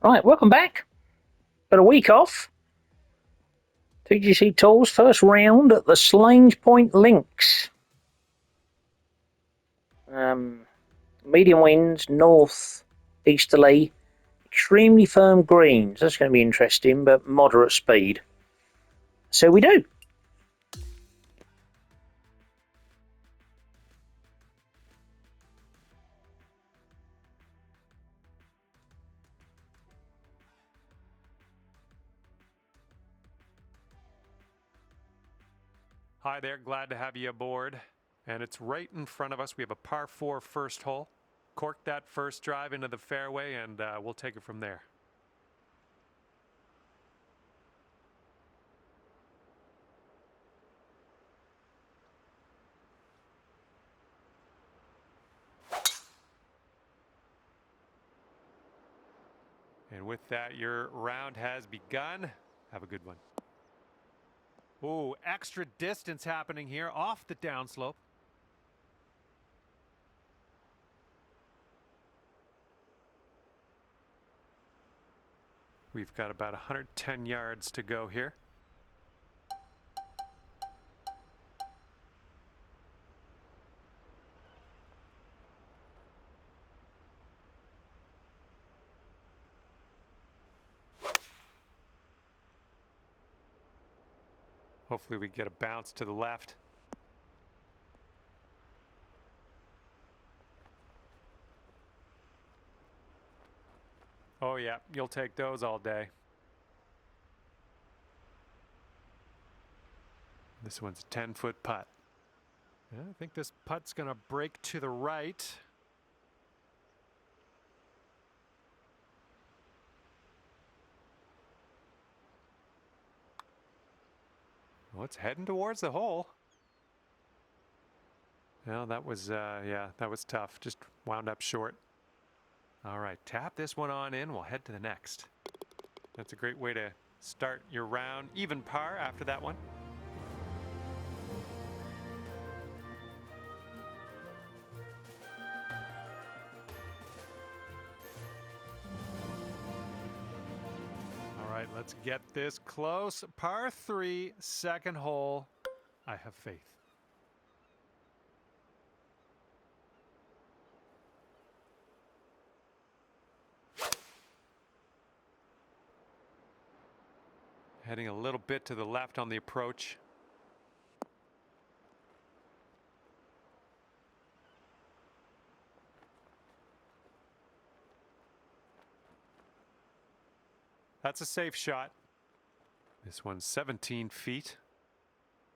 Right, welcome back. Got a week off. TGC Tours first round at the Slange Point Links. Medium winds, north easterly, extremely firm greens. That's going to be interesting, but moderate speed. So we do. Hi there, glad to have you aboard. And it's right in front of us. We have a par 4 first hole. Cork that first drive into the fairway and we'll take it from there. And with that, your round has begun. Have a good one. Ooh, extra distance happening here off the downslope. We've got about 110 yards to go here. Hopefully we get a bounce to the left. Oh yeah, you'll take those all day. This one's a 10-foot putt. I think this putt's going to break to the right. Well, it's heading towards the hole. Well, that was, that was tough. Just wound up short. All right, tap this one on in. We'll head to the next. That's a great way to start your round. Even par after that one. All right, let's get this close. Par 3, second hole. I have faith. Heading a little bit to the left on the approach. That's a safe shot. This one's 17 feet.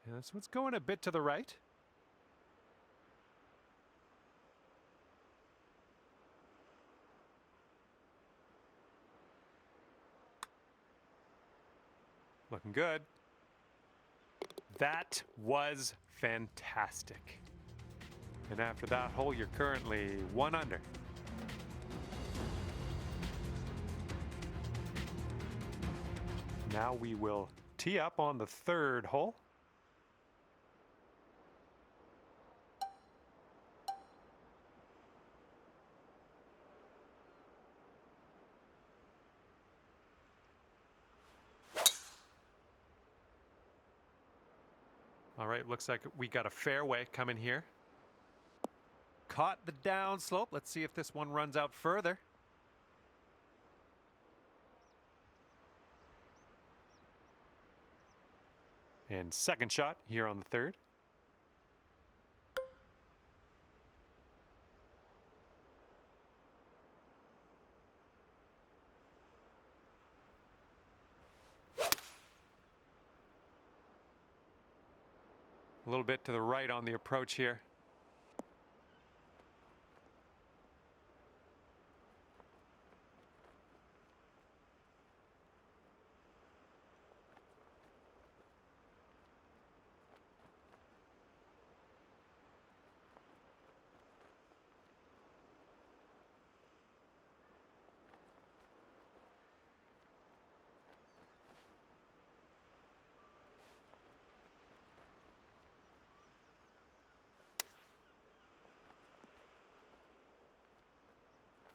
And this one's going a bit to the right. Looking good. That was fantastic. And after that hole, you're currently 1 under. Now we will tee up on the third hole. All right, looks like we got a fairway coming here. Caught the downslope. Let's see if this one runs out further. And second shot here on the third. A little bit to the right on the approach here.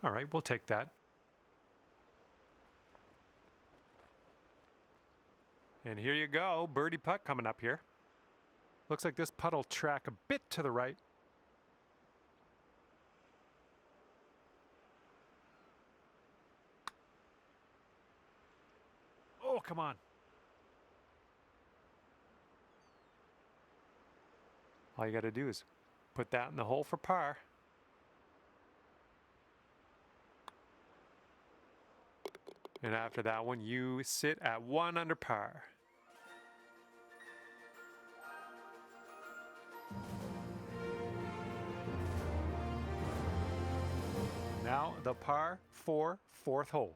All right, we'll take that. And here you go, birdie putt coming up here. Looks like this putt will track a bit to the right. Oh, come on. All you got to do is put that in the hole for par. And after that one, you sit at 1 under par. Now the par 4 fourth hole.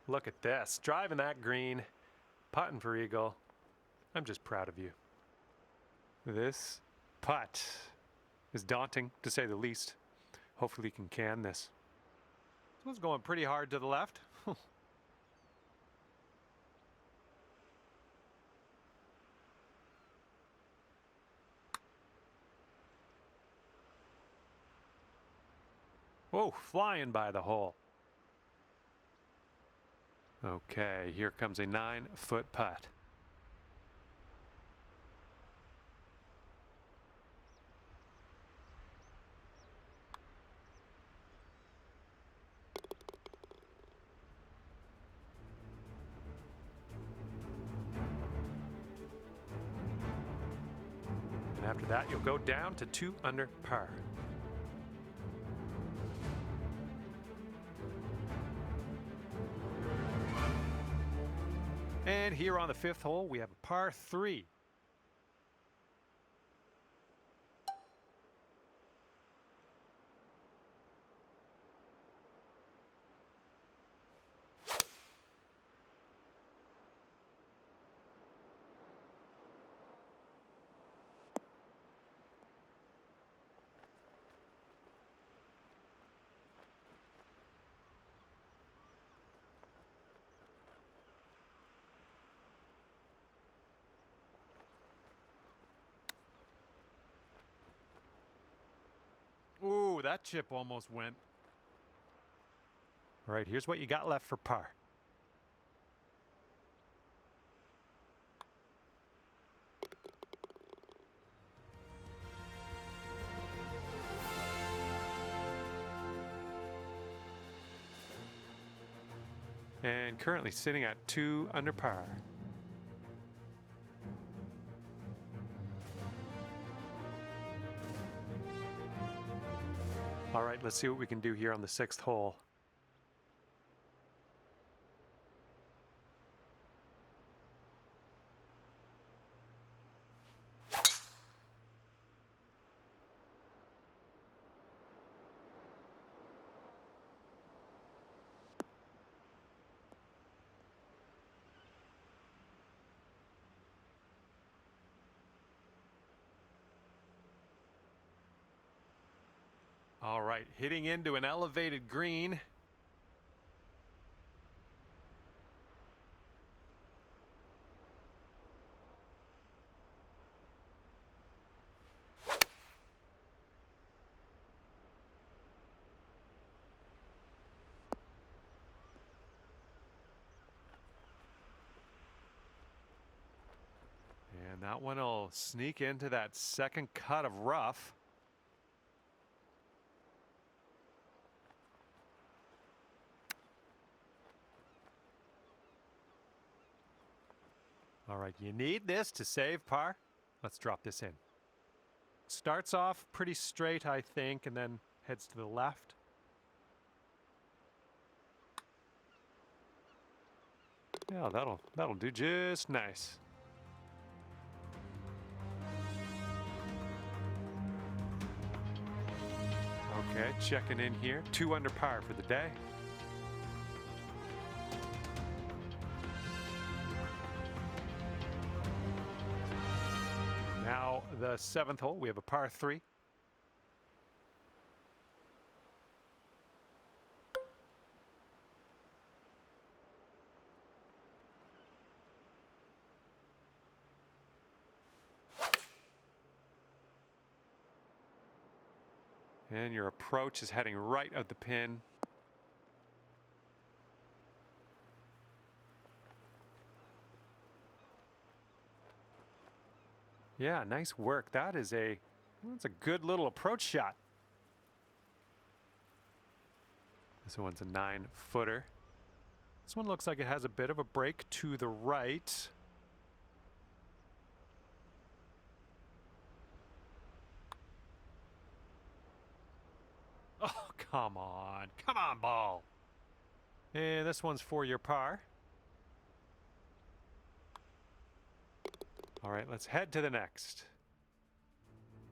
Look at this, driving that green, putting for eagle. I'm just proud of you. This putt is daunting, to say the least. Hopefully you can this. This one's going pretty hard to the left. Whoa, flying by the hole. Okay, here comes a 9-foot putt. And after that, you'll go down to 2 under par. And here on the 5th hole, we have a par 3. Ooh, that chip almost went. All right, here's what you got left for par. And currently sitting at 2 under par. All right, let's see what we can do here on the 6th hole. All right, hitting into an elevated green. And that one will sneak into that second cut of rough. All right, you need this to save par. Let's drop this in. Starts off pretty straight, I think, and then heads to the left. Yeah, that'll do just nice. Okay, checking in here. 2 under par for the day. Now the 7th hole, we have a par 3. And your approach is heading right at the pin. Yeah, nice work. That's a good little approach shot. This one's a 9-footer. This one looks like it has a bit of a break to the right. Oh, come on. Come on, ball. And this one's for your par. All right, let's head to the next.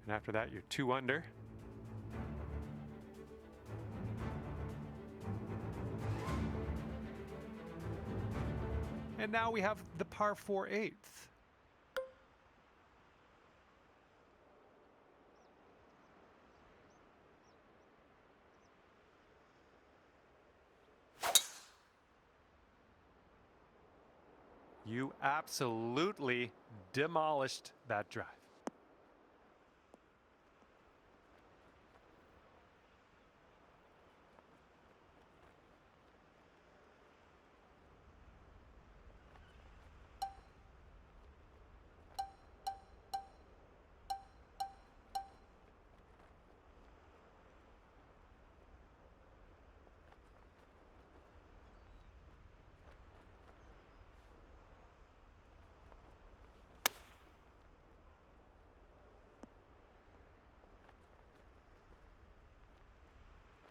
And after that, you're 2 under. And now we have the par 4 8th. You absolutely demolished that drive.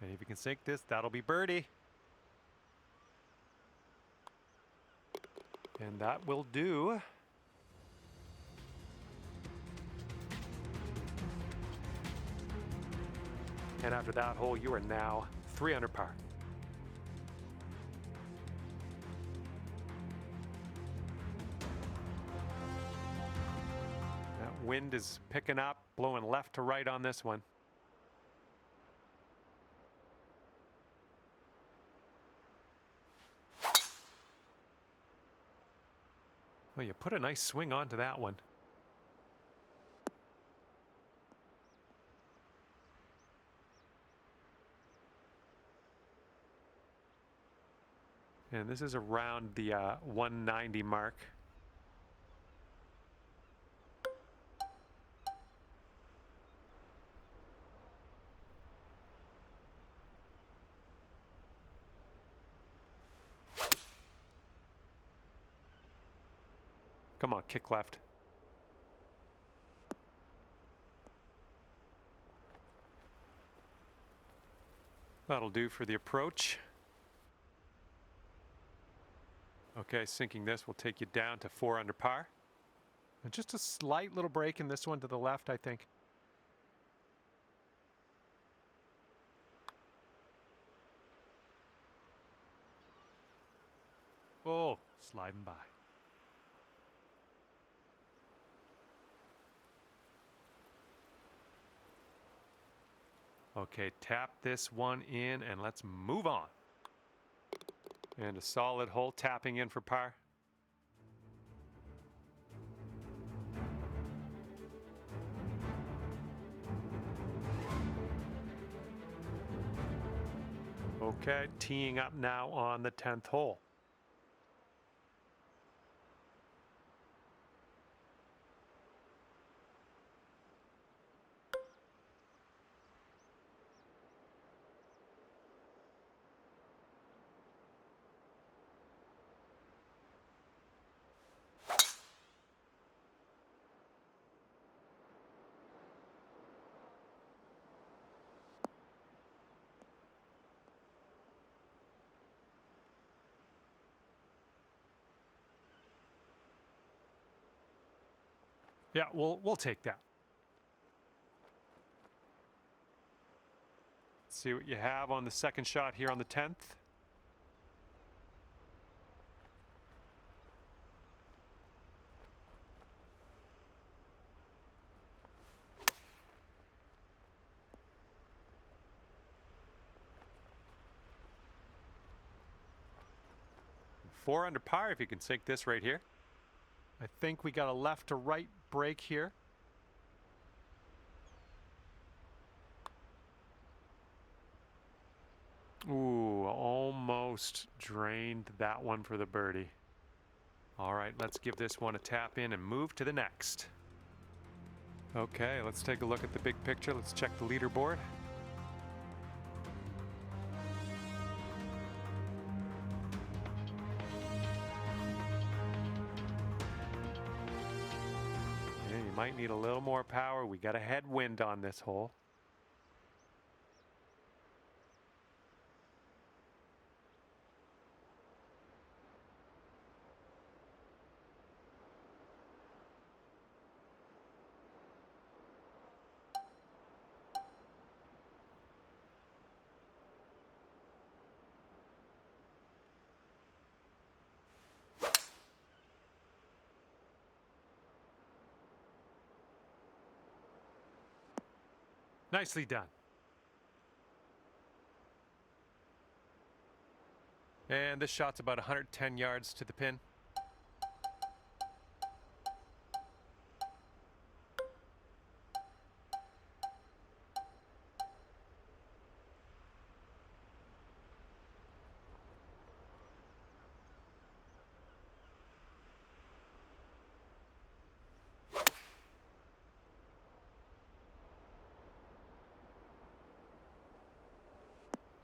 And if you can sink this, that'll be birdie. And that will do. And after that hole, you are now 3 under par. That wind is picking up, blowing left to right on this one. Well, you put a nice swing onto that one. And this is around the 190 mark. Come on, kick left. That'll do for the approach. Okay, sinking this will take you down to 4 under par. And just a slight little break in this one to the left, I think. Oh, sliding by. Okay, tap this one in and let's move on. And a solid hole tapping in for par. Okay, teeing up now on the 10th hole. Yeah, we'll take that. see what you have on the second shot here on the 10th. Four under par if you can sink this right here. I think we got a left to right break here. Ooh, almost drained that one for the birdie. All right, let's give this one a tap in and move to the next. Okay, let's take a look at the big picture. Let's check the leaderboard. Yeah, you might need a little more power. We got a headwind on this hole. Nicely done. And this shot's about 110 yards to the pin.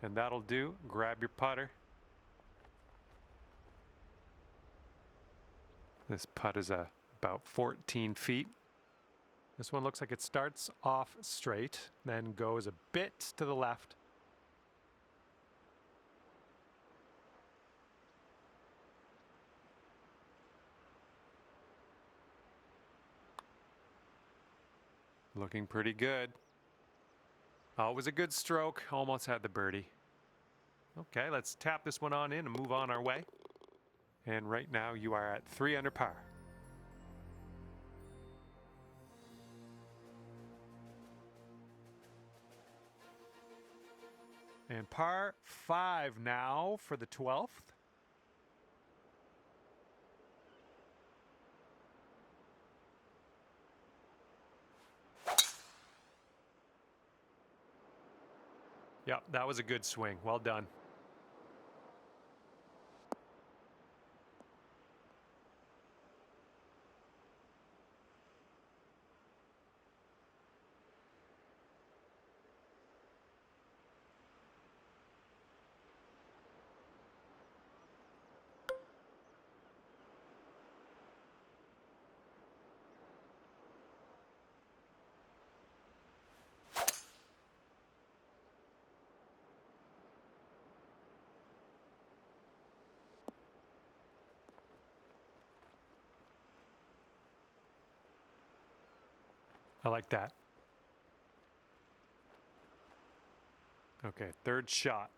And that'll do. Grab your putter. This putt is about 14 feet. This one looks like it starts off straight, then goes a bit to the left. Looking pretty good. Always a good stroke. Almost had the birdie. Okay, let's tap this one on in and move on our way. And right now you are at 3 under par. And par 5 now for the 12th. Yep, that was a good swing. Well done. I like that. Okay, third shot.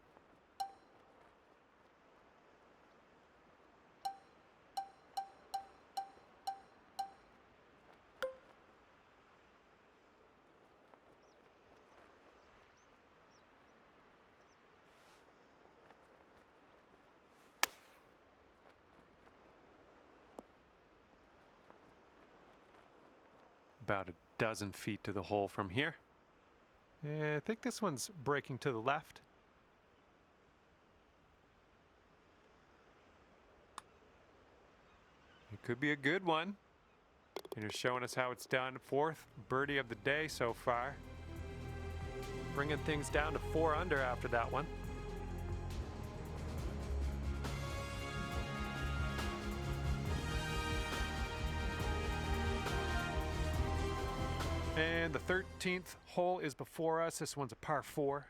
About a dozen feet to the hole from here. Yeah, I think this one's breaking to the left. It could be a good one. And you're showing us how it's done. 4th birdie of the day so far. Bringing things down to 4 under after that one. And the 13th hole is before us. This one's a par 4.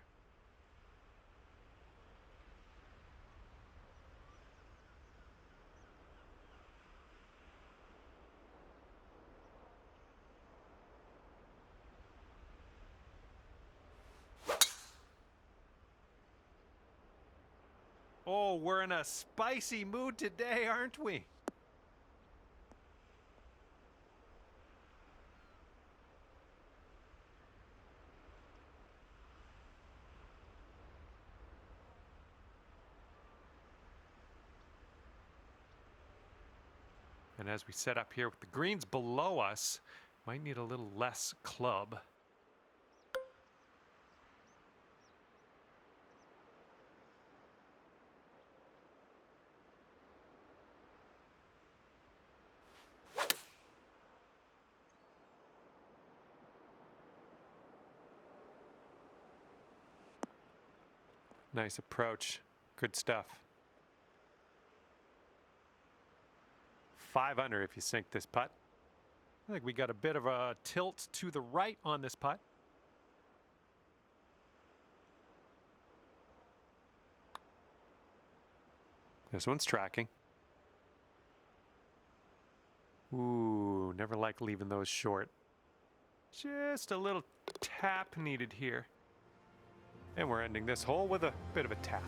Oh, we're in a spicy mood today, aren't we? And as we set up here with the greens below us, might need a little less club. Nice approach. Good stuff. 5 under if you sink this putt. I think we got a bit of a tilt to the right on this putt. This one's tracking. Ooh, never like leaving those short. Just a little tap needed here. And we're ending this hole with a bit of a tap.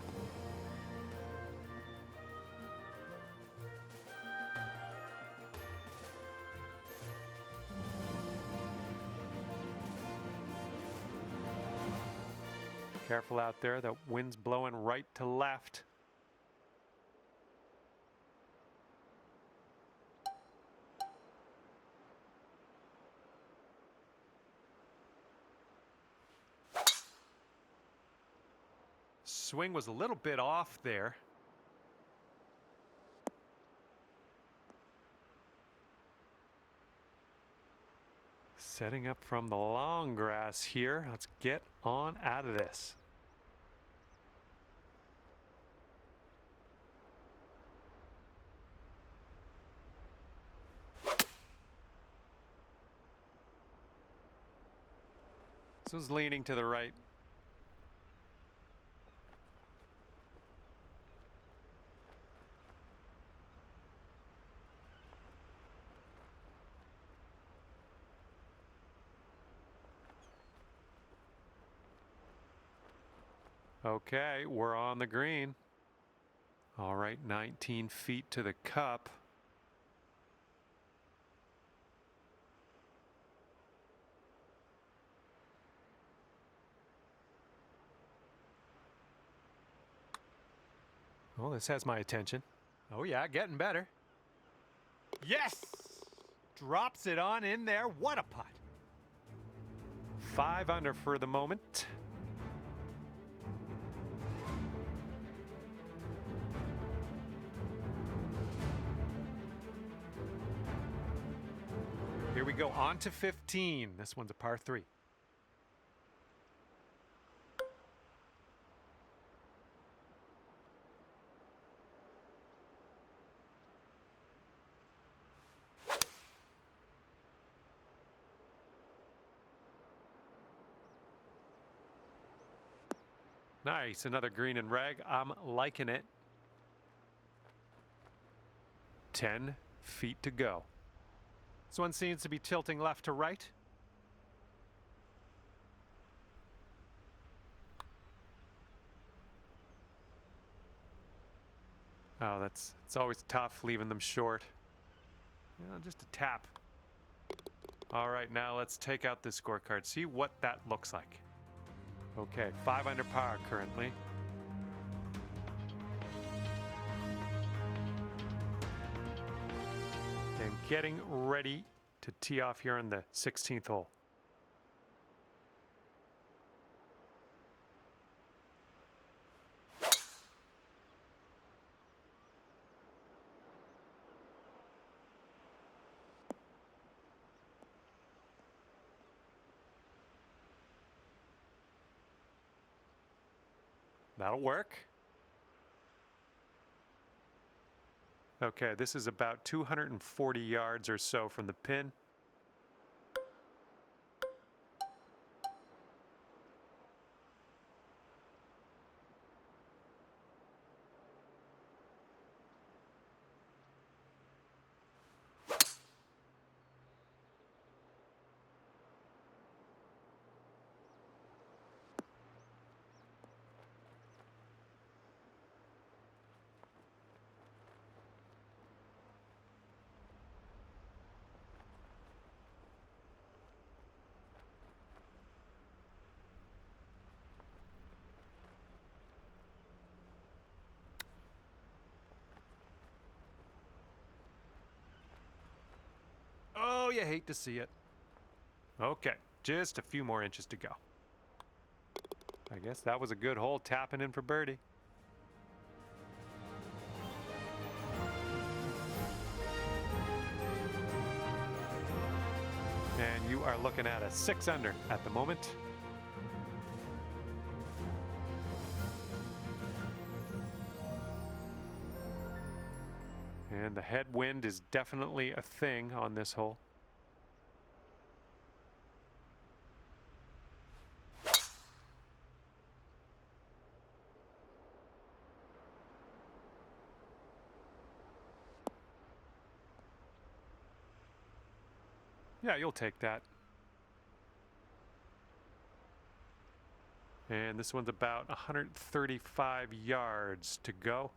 Careful out there, the wind's blowing right to left. Swing was a little bit off there. Setting up from the long grass here. Let's get on out of this. This was leaning to the right. Okay, we're on the green. All right, 19 feet to the cup. Oh, this has my attention. Oh yeah, getting better. Yes! Drops it on in there. What a putt. 5 under for the moment. Here we go, on to 15. This one's a par 3. Nice, another green and rag. I'm liking it. 10 feet to go. This one seems to be tilting left to right. Oh, it's always tough leaving them short. You know, just a tap. All right, now let's take out this scorecard. See what that looks like. Okay, 5 under par currently. And getting ready to tee off here on the 16th hole. That'll work. Okay, this is about 240 yards or so from the pin. you hate to see it. Okay, just a few more inches to go. I guess that was a good hole, tapping in for birdie. And you are looking at a 6 under at the moment. And the headwind is definitely a thing on this hole. Yeah, you'll take that. And this one's about 135 yards to go.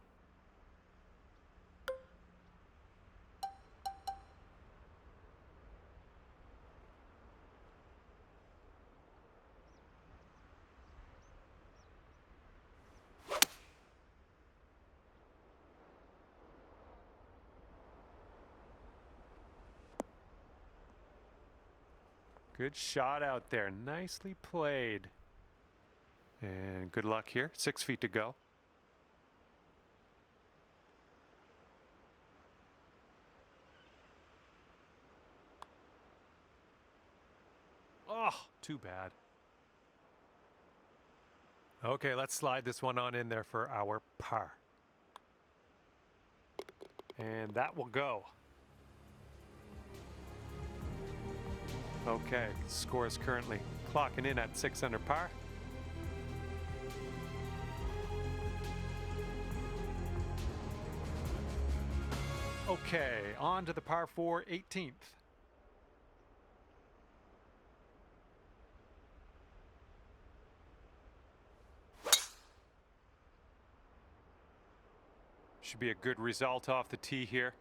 Good shot out there. Nicely played. And good luck here. 6 feet to go. Oh, too bad. Okay, let's slide this one on in there for our par. And that will go. Okay, score is currently clocking in at 6 under par. Okay, on to the par 4 18th. Should be a good result off the tee here.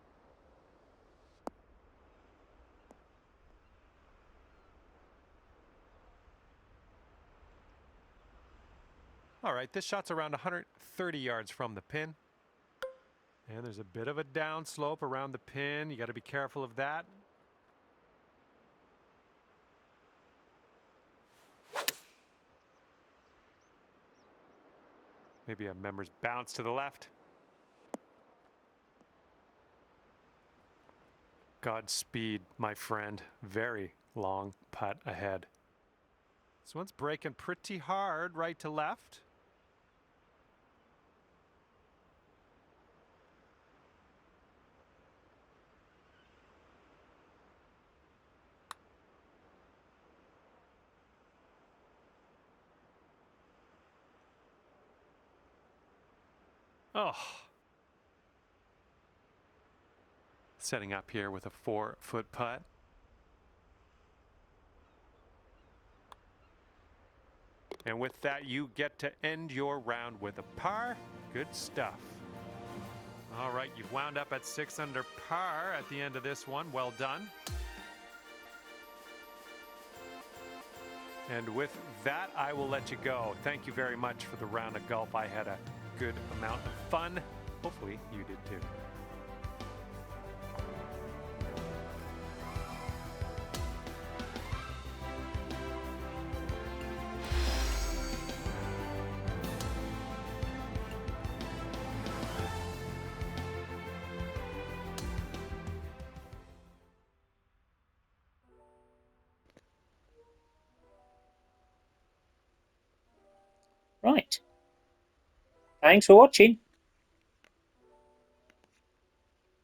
All right, this shot's around 130 yards from the pin. And there's a bit of a downslope around the pin. You got to be careful of that. Maybe a member's bounce to the left. Godspeed, my friend. Very long putt ahead. This one's breaking pretty hard right to left. Oh. Setting up here with a 4-foot putt. And with that, you get to end your round with a par. Good stuff. All right, you've wound up at 6 under par at the end of this one. Well done. And with that, I will let you go. Thank you very much for the round of golf. I had a good amount of fun. Hopefully you did too. Right. Thanks for watching.